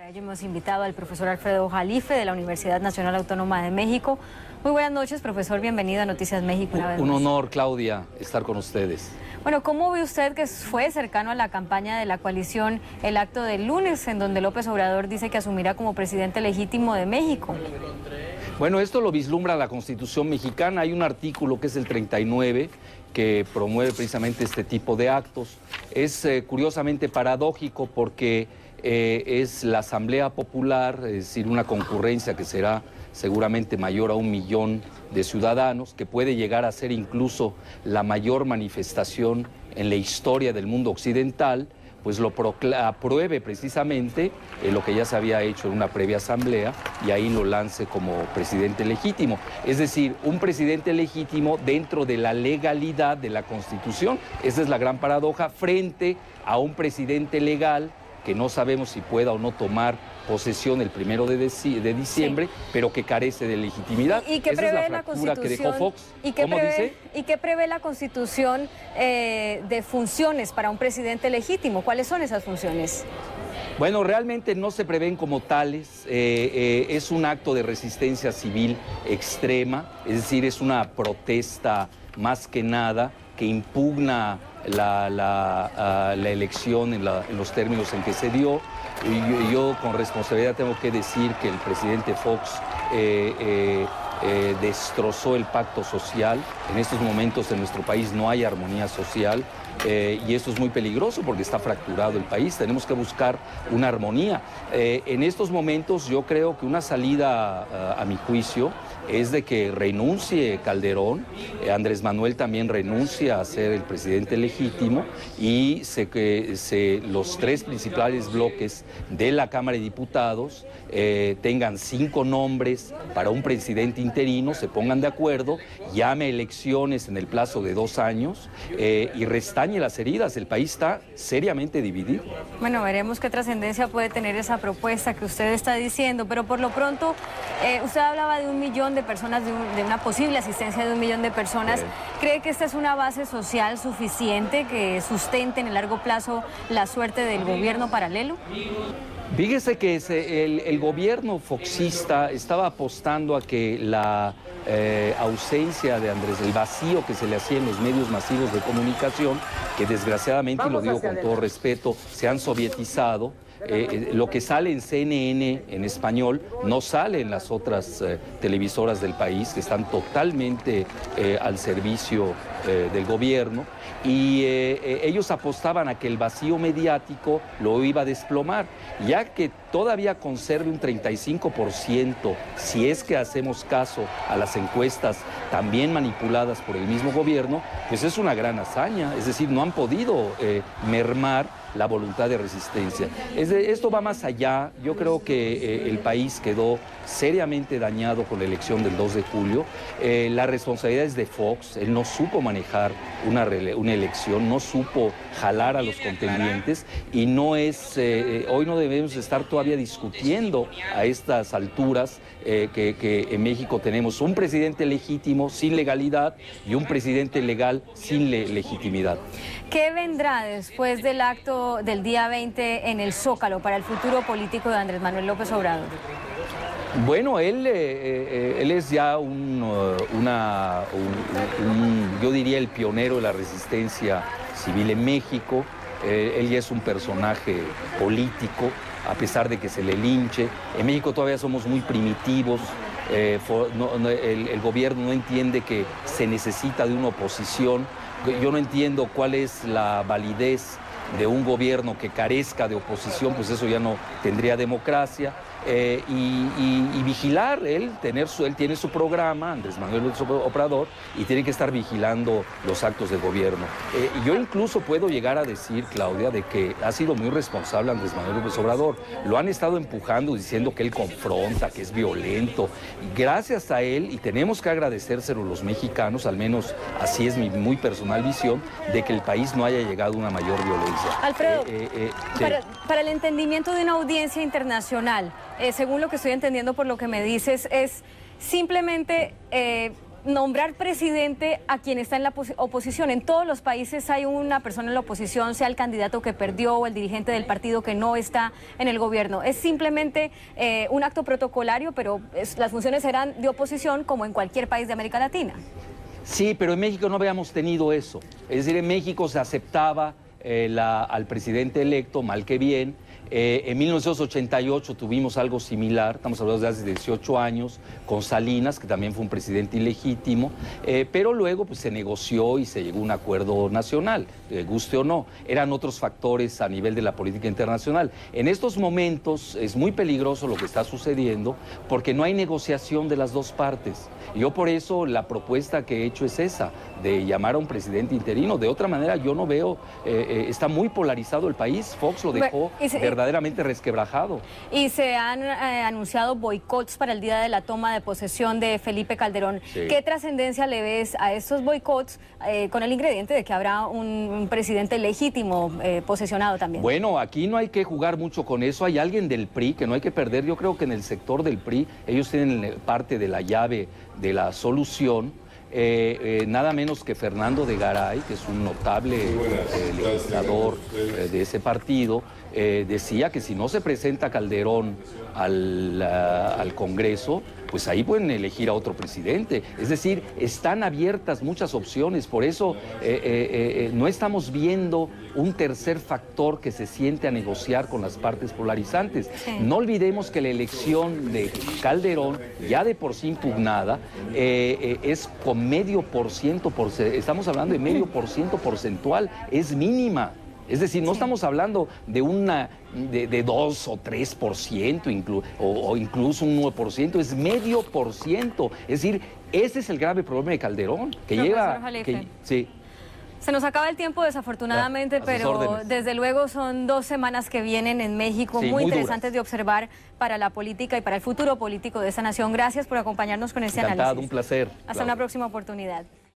Para ello hemos invitado al profesor Alfredo Jalife de la Universidad Nacional Autónoma de México. Muy buenas noches, profesor, bienvenido a Noticias México una vez Un más. honor, Claudia, estar con ustedes. Bueno, ¿cómo ve usted que fue cercano a la campaña de la coalición el acto del lunes, en donde López Obrador dice que asumirá como presidente legítimo de México? Bueno, esto lo vislumbra la Constitución mexicana. Hay un artículo que es el 39 que promueve precisamente este tipo de actos. Es curiosamente paradójico porque es la Asamblea Popular, es decir, una concurrencia que será seguramente mayor a 1 millón de ciudadanos, que puede llegar a ser incluso la mayor manifestación en la historia del mundo occidental, pues lo apruebe precisamente lo que ya se había hecho en una previa asamblea y ahí lo lance como presidente legítimo. Es decir, un presidente legítimo dentro de la legalidad de la Constitución. Esa es la gran paradoja frente a un presidente legal que no sabemos si pueda o no tomar posesión el 1 de diciembre, sí, pero que carece de legitimidad. ¿Y qué prevé la fractura que dejó Fox? ¿Y qué prevé la Constitución de funciones para un presidente legítimo? ¿Cuáles son esas funciones? Bueno, realmente no se prevén como tales. Es un acto de resistencia civil extrema, es decir, es una protesta más que nada que impugna la elección en los términos en que se dio. Y yo con responsabilidad tengo que decir que el presidente Fox destrozó el pacto social. En estos momentos en nuestro país no hay armonía social y esto es muy peligroso porque está fracturado el país. Tenemos que buscar una armonía. En estos momentos yo creo que una salida, a mi juicio, es de que renuncie Calderón, Andrés Manuel también renuncia a ser el presidente legítimo y los tres principales bloques de la Cámara de Diputados tengan 5 nombres para un presidente interino, se pongan de acuerdo, llame elecciones en el plazo de 2 años y restañe las heridas. El país está seriamente dividido. Bueno, veremos qué trascendencia puede tener esa propuesta que usted está diciendo, pero por lo pronto usted hablaba de 1 millón de personas, de una posible asistencia de 1 millón de personas. ¿Cree que esta es una base social suficiente que sustente en el largo plazo la suerte del gobierno paralelo? Fíjese que el gobierno foxista estaba apostando a que la ausencia de Andrés, el vacío que se le hacía en los medios masivos de comunicación, que desgraciadamente, y lo digo con todo respeto, se han sovietizado. Lo que sale en CNN en español no sale en las otras televisoras del país, que están totalmente al servicio del gobierno, y ellos apostaban a que el vacío mediático lo iba a desplomar, ya que todavía conserve un 35%, si es que hacemos caso a las encuestas también manipuladas por el mismo gobierno, pues es una gran hazaña. Es decir, no han podido mermar la voluntad de resistencia. Esto va más allá. Yo creo que el país quedó seriamente dañado con la elección del 2 de julio. La responsabilidad es de Fox. Él no supo manejar una elección, no supo jalar a los contendientes y no es, hoy no debemos estar todavía discutiendo a estas alturas que en México tenemos un presidente legítimo sin legalidad y un presidente legal sin legitimidad. ¿Qué vendrá después del acto del día 20 en el Zócalo para el futuro político de Andrés Manuel López Obrador? Bueno, él es ya yo diría el pionero de la resistencia civil en México. Él ya es un personaje político, a pesar de que se le linche. En México todavía somos muy primitivos. El gobierno no entiende que se necesita de una oposición. Yo no entiendo cuál es la validez de un gobierno que carezca de oposición, pues eso ya no tendría democracia. Y vigilar, él tiene su programa, Andrés Manuel López Obrador, y tiene que estar vigilando los actos de gobierno. Yo incluso puedo llegar a decir, Claudia, de que ha sido muy responsable Andrés Manuel López Obrador. Lo han estado empujando, diciendo que él confronta, que es violento. Gracias a él, y tenemos que agradecérselo los mexicanos, al menos así es mi muy personal visión, de que el país no haya llegado a una mayor violencia. Alfredo, para el entendimiento de una audiencia internacional, según lo que estoy entendiendo por lo que me dices, es simplemente nombrar presidente a quien está en la oposición. En todos los países hay una persona en la oposición, sea el candidato que perdió o el dirigente del partido que no está en el gobierno. Es simplemente un acto protocolario, pero las funciones serán de oposición como en cualquier país de América Latina. Sí, pero en México no habíamos tenido eso. Es decir, en México se aceptaba al presidente electo, mal que bien. En 1988 tuvimos algo similar, estamos hablando de hace 18 años, con Salinas, que también fue un presidente ilegítimo, pero luego pues, se negoció y se llegó a un acuerdo nacional, guste o no. Eran otros factores a nivel de la política internacional. En estos momentos es muy peligroso lo que está sucediendo porque no hay negociación de las dos partes. Yo por eso la propuesta que he hecho es esa, de llamar a un presidente interino. De otra manera yo no veo, está muy polarizado el país, Fox lo dejó verdaderamente resquebrajado. Y se han anunciado boicots para el día de la toma de posesión de Felipe Calderón. Sí. ¿Qué trascendencia le ves a estos boicots con el ingrediente de que habrá un presidente legítimo posesionado también? Bueno, aquí no hay que jugar mucho con eso. Hay alguien del PRI que no hay que perder. Yo creo que en el sector del PRI ellos tienen parte de la llave de la solución. Nada menos que Fernando de Garay, que es un notable legislador de ese partido, decía que si no se presenta Calderón al Congreso, pues ahí pueden elegir a otro presidente. Es decir, están abiertas muchas opciones, por eso no estamos viendo un tercer factor que se siente a negociar con las partes polarizantes. Sí. No olvidemos que la elección de Calderón, ya de por sí impugnada, es con 0,5%, estamos hablando de 0,5% porcentual, es mínima. Es decir, no estamos hablando de 2 o 3%, o incluso un 9%, es 0,5%. Es decir, ese es el grave problema de Calderón, que lleva... Sí. Se nos acaba el tiempo, desafortunadamente, pero desde luego son 2 semanas que vienen en México, sí, muy interesantes duras de observar para la política y para el futuro político de esta nación. Gracias por acompañarnos con este análisis. Un placer. Hasta una próxima oportunidad.